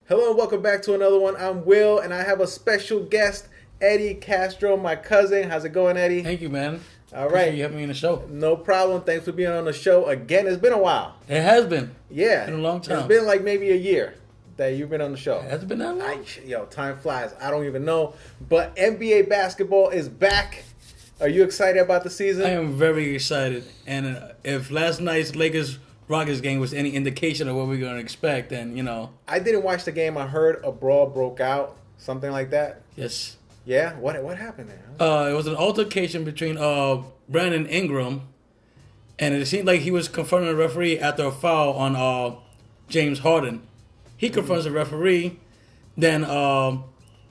Hello and welcome back to another one. I'm Will and I have a special guest, Eddie Castro, my cousin. How's it going, Eddie? Thank you, man. All Appreciate right. you having me on the show. No problem. Thanks for being on the show again. It's been a while. It has been. Yeah. It's been a long time. It's been like maybe a year that you've been on the show. Has it been that long? Yo, time flies. I don't even know. But NBA basketball is back. Are you excited about the season? I am very excited. And if last night's Lakers-Rockets game was any indication of what we're going to expect, then, I didn't watch the game. I heard a brawl broke out. Something like that. yes. Yeah? What happened there? It was an altercation between Brandon Ingram, and it seemed like he was confronting the referee after a foul on James Harden. He confronts the referee. Then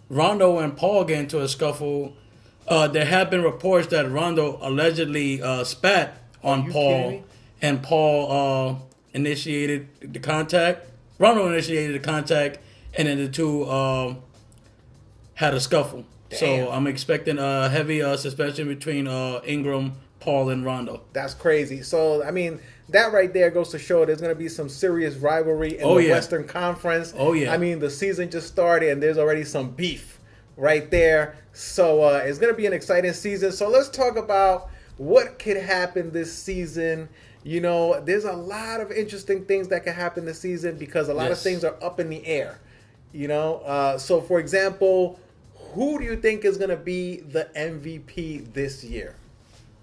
Rondo and Paul get into a scuffle. There have been reports that Rondo allegedly spat on you kidding Paul, me? and Paul initiated the contact. Rondo initiated the contact, and then the two had a scuffle. Damn. So I'm expecting a heavy suspension between Ingram, Paul, and Rondo. That's crazy. So, I mean, that right there goes to show there's going to be some serious rivalry in Oh, the yeah. Western Conference. Oh, yeah. I mean, the season just started and there's already some beef right there. So, it's going to be an exciting season. So, let's talk about what could happen this season. You know, there's a lot of interesting things that could happen this season because a lot of Yes. things are up in the air. You know, so for example, who do you think is going to be the MVP this year?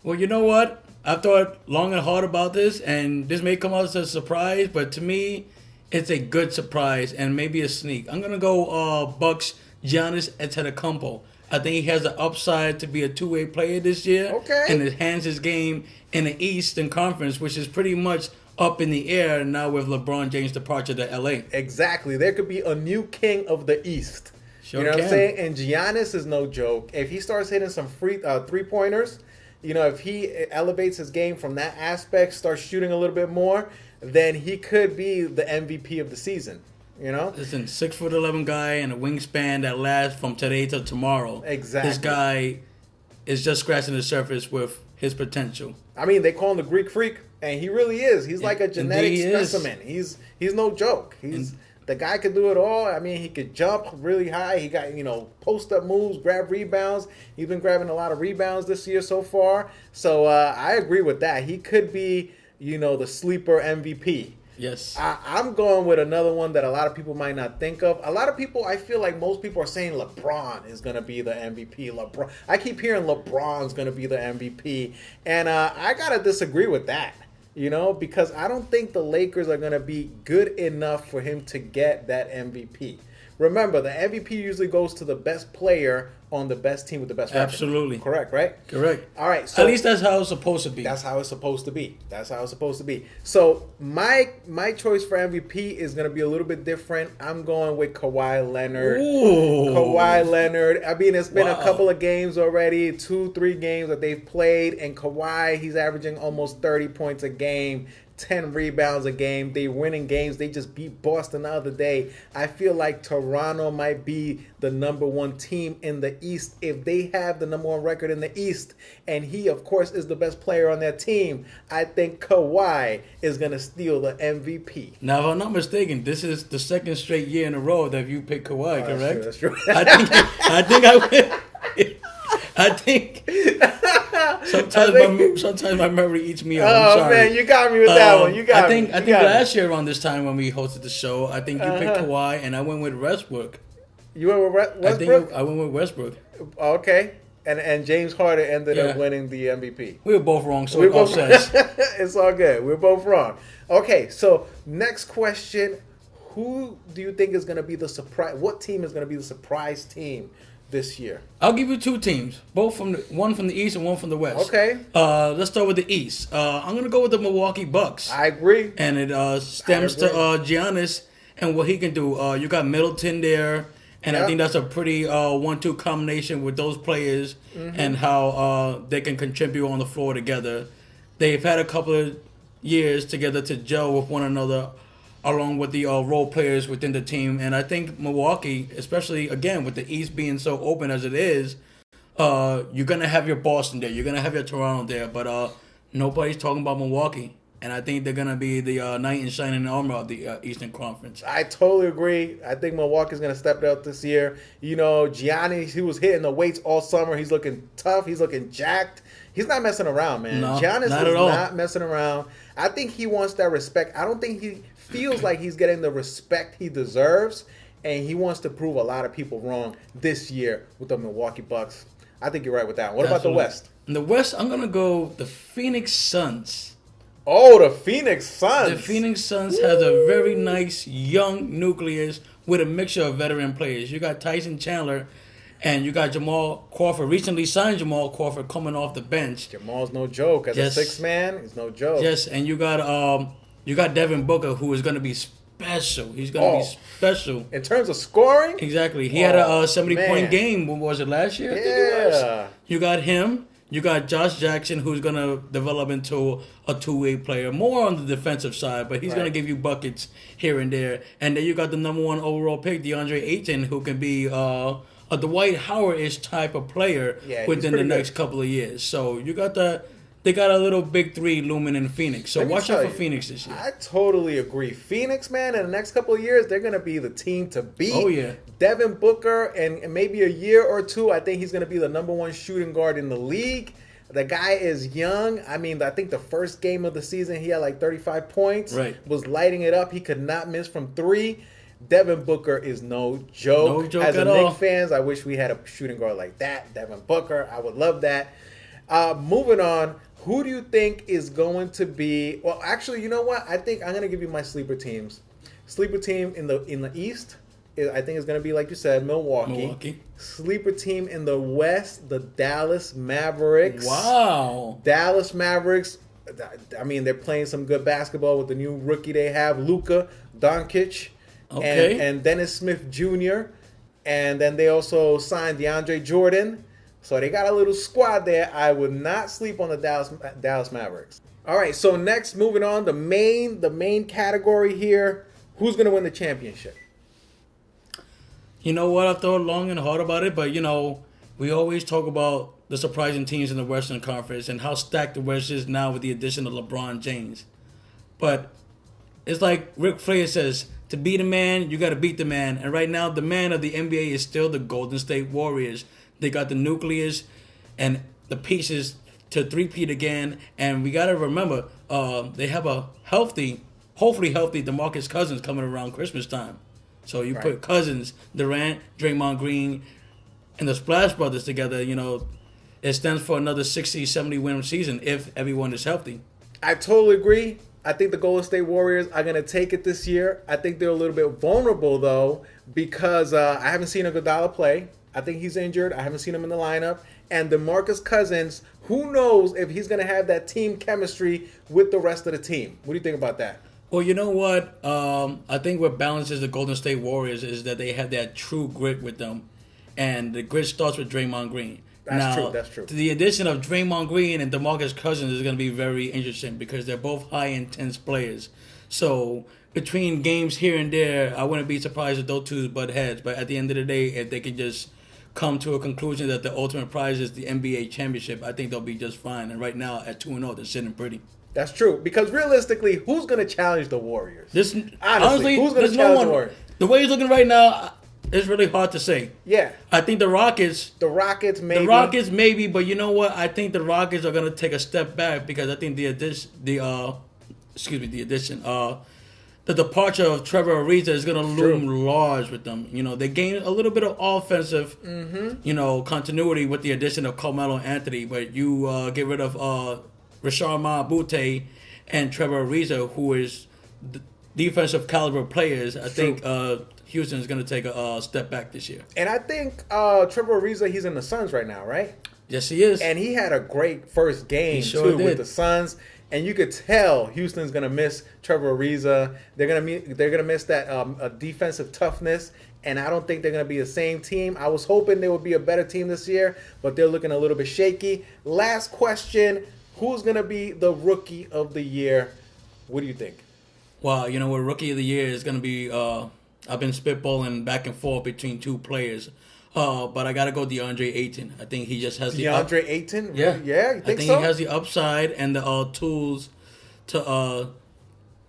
Well, you know what? I've thought long and hard about this, and this may come out as a surprise, but to me, it's a good surprise and maybe a sneak. I'm going to go Bucks Giannis Antetokounmpo. I think he has the upside to be a two-way player this year. Okay. And enhance his game in the Eastern Conference, which is pretty much up in the air now with LeBron James' departure to LA. Exactly. There could be a new king of the East. Sure you know what I'm can. saying? And Giannis is no joke. If he starts hitting some three-pointers, you know, if he elevates his game from that aspect, starts shooting a little bit more, then he could be the MVP of the season. You know? Listen, 6'11" guy and a wingspan that lasts from today to tomorrow. Exactly. This guy is just scratching the surface with his potential. I mean, they call him the Greek Freak, and he really is. He's like a genetic Indeed he is. specimen. He's no joke. The guy could do it all. I mean, he could jump really high. He got, post-up moves, grab rebounds. He's been grabbing a lot of rebounds this year so far. So I agree with that. He could be, the sleeper MVP. Yes. I'm going with another one that a lot of people might not think of. A lot of people, I feel like most people are saying LeBron is going to be the MVP. I keep hearing LeBron's going to be the MVP. And I got to disagree with that. Because I don't think the Lakers are going to be good enough for him to get that MVP. Remember, the MVP usually goes to the best player on the best team with the best record. Absolutely. Correct, right? Correct. All right. So at least that's how it's supposed to be. that's how it's supposed to be. So my choice for MVP is going to be a little bit different. I'm going with Kawhi Leonard. Ooh. Kawhi Leonard. I mean, it's been a Wow. couple of games already, 2-3 games that they've played, and Kawhi, he's averaging almost 30 points a game, 10 rebounds a game. They're winning games. They just beat Boston the other day. I feel like Toronto might be the number one team in the East if they have the number one record in the East. And he, of course, is the best player on their team. I think Kawhi is going to steal the MVP. Now, if I'm not mistaken, this is the second straight year in a row that you picked Kawhi, correct? That's true. I think sometimes my memory eats me up. I'm Oh, sorry. man, you got me with that one. You got I think me. I think last year around this time when we hosted the show, I think you picked Kawhi and I went with Westbrook. You went with I Westbrook? think I went with Westbrook. Okay. And James Harden ended up Yeah. winning the MVP. We were both wrong, so We're it both offsets. It's all good. We're both wrong. Okay, so next question. Who do you think is going to be the surprise? What team is going to be the surprise team this year? I'll give you two teams, one from the East and one from the West. Okay. Let's start with the East. I'm gonna go with the Milwaukee Bucks. I agree. And it stems to Giannis and what he can do. You got Middleton there, and Yeah. I think that's a pretty 1-2 combination with those players and how they can contribute on the floor together. They've had a couple of years together to gel with one another, along with the role players within the team. And I think Milwaukee, especially, again, with the East being so open as it is, you're going to have your Boston there. You're going to have your Toronto there. But nobody's talking about Milwaukee. and I think they're gonna be the knight in shining armor of the Eastern Conference. I totally agree. I think Milwaukee's going to step it up this year. You know, Giannis, he was hitting the weights all summer. He's looking tough. He's looking jacked. He's not messing around, man. No, Giannis not is at all. not messing around. I think he wants that respect. I don't think he feels like he's getting the respect he deserves, and he wants to prove a lot of people wrong this year with the Milwaukee Bucks. I think you're right with that. What about the Absolutely. West? In the West, I'm gonna go the Phoenix Suns. Oh, the Phoenix Suns. The Phoenix Suns has a very nice young nucleus with a mixture of veteran players. You got Tyson Chandler, and you got Jamal Crawford. Recently signed Jamal Crawford coming off the bench. Jamal's no joke. As Yes. a sixth man, he's no joke. Yes, and you got Devin Booker, who is going to be special. He's going to Oh. be special. In terms of scoring, Exactly. He had a Oh, 70-point man. game. When was it, last year? I think it was. Yeah. You got him. You got Josh Jackson, who's going to develop into a two-way player, more on the defensive side, but he's going to Right. give you buckets here and there. And then you got the number 1 overall pick, DeAndre Ayton, who can be a Dwight Howard-ish type of player Yeah, he's within the pretty next good. couple of years. So you got they got a little big three looming in Phoenix. So Let me watch tell out for you, Phoenix this year. I totally agree. Phoenix, man, in the next couple of years, they're going to be the team to beat. Oh, yeah. Devin Booker, and maybe a year or two, I think he's going to be the number 1 shooting guard in the league. The guy is young. I mean, I think the first game of the season, he had like 35 points. Right. Was lighting it up. He could not miss from 3. Devin Booker is no joke. No joke As a at Knicks all. fans, I wish we had a shooting guard like that. Devin Booker, I would love that. Moving on, who do you think is going to be? Well, actually, you know what? I think I'm going to give you my sleeper teams. Sleeper team in the East, I think is going to be, like you said, Milwaukee. Sleeper team in the West, the Dallas Mavericks. Wow. Dallas Mavericks. I mean, they're playing some good basketball with the new rookie they have, Luka Doncic, Okay. and Dennis Smith Jr. And then they also signed DeAndre Jordan. So they got a little squad there. I would not sleep on the Dallas Mavericks. All right, so next, moving on, the main category here. Who's going to win the championship? You know what? I've thought long and hard about it, but we always talk about the surprising teams in the Western Conference and how stacked the West is now with the addition of LeBron James. But it's like Ric Flair says, to be the man, you got to beat the man. And right now, the man of the NBA is still the Golden State Warriors. They got the nucleus and the pieces to three-peat again. And we got to remember, they have a hopefully healthy DeMarcus Cousins coming around Christmas time. So you put Cousins, Durant, Draymond Green, and the Splash Brothers together, it stands for another 60, 70 win season if everyone is healthy. I totally agree. I think the Golden State Warriors are going to take it this year. I think they're a little bit vulnerable, though, because I haven't seen Iguodala play. I think he's injured. I haven't seen him in the lineup. And DeMarcus Cousins, who knows if he's going to have that team chemistry with the rest of the team. What do you think about that? Well, you know what? I think what balances the Golden State Warriors is that they have that true grit with them. And the grit starts with Draymond Green. That's true. The addition of Draymond Green and DeMarcus Cousins is going to be very interesting because they're both high intense players. So between games here and there, I wouldn't be surprised if those two butt heads. But at the end of the day, if they can just come to a conclusion that the ultimate prize is the NBA championship, I think they'll be just fine. And right now, at 2-0, they're sitting pretty. That's true. Because realistically, who's going to challenge the Warriors? Honestly, who's going there's to no challenge one. the Warriors? The way he's looking right now, it's really hard to say. Yeah. I think the Rockets maybe. The Rockets maybe, but you know what? I think the Rockets are gonna take a step back because I think the departure of Trevor Ariza is gonna loom large with them. They gained a little bit of offensive, continuity with the addition of Carmelo Anthony, but you get rid of Rashard Mahmoud and Trevor Ariza, who is defensive caliber players. I think Houston is going to take a step back this year. And I think Trevor Ariza, he's in the Suns right now, right? Yes, he is. And he had a great first game, sure too, did. with the Suns. And you could tell Houston's going to miss Trevor Ariza. They're gonna miss that defensive toughness. And I don't think they're going to be the same team. I was hoping they would be a better team this year, but they're looking a little bit shaky. Last question, who's going to be the Rookie of the Year? What do you think? Wow, what Rookie of the Year is going to be... I've been spitballing back and forth between two players. But I got to go DeAndre Ayton. I think he just has DeAndre Ayton? Yeah. Yeah, you think so? I think he has the upside and the tools to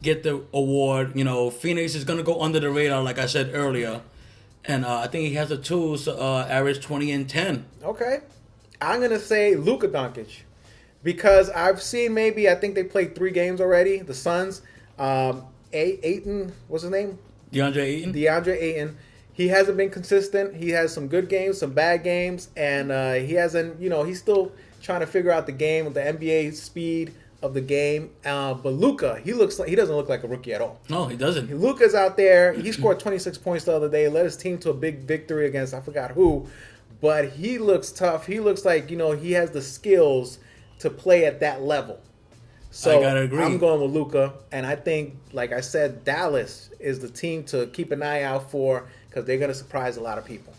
get the award. You know, Phoenix is gonna go under the radar, like I said earlier, and I think he has the tools to average 20 and 10. Okay. I'm going to say Luka Doncic. Because I've seen I think they played 3 games already. The Suns. Ayton, what's his name? DeAndre Ayton. He hasn't been consistent. He has some good games, some bad games. And he hasn't, he's still trying to figure out the game with the NBA speed of the game. But Luka, he doesn't look like a rookie at all. No, he doesn't. Luka's out there. He scored 26 points the other day. Led his team to a big victory against I forgot who. But he looks tough. He looks like, he has the skills to play at that level. So I gotta agree. I'm going with Luka. And I think, like I said, Dallas is the team to keep an eye out for because they're going to surprise a lot of people.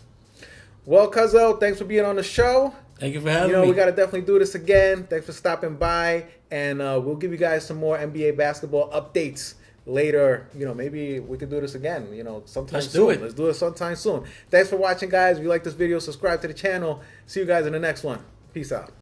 Well, Cuzzo, thanks for being on the show. Thank you for having me. We got to definitely do this again. Thanks for stopping by. And we'll give you guys some more NBA basketball updates later. Maybe we could do this again, sometime soon. Let's do it sometime soon. Thanks for watching, guys. If you like this video, subscribe to the channel. See you guys in the next one. Peace out.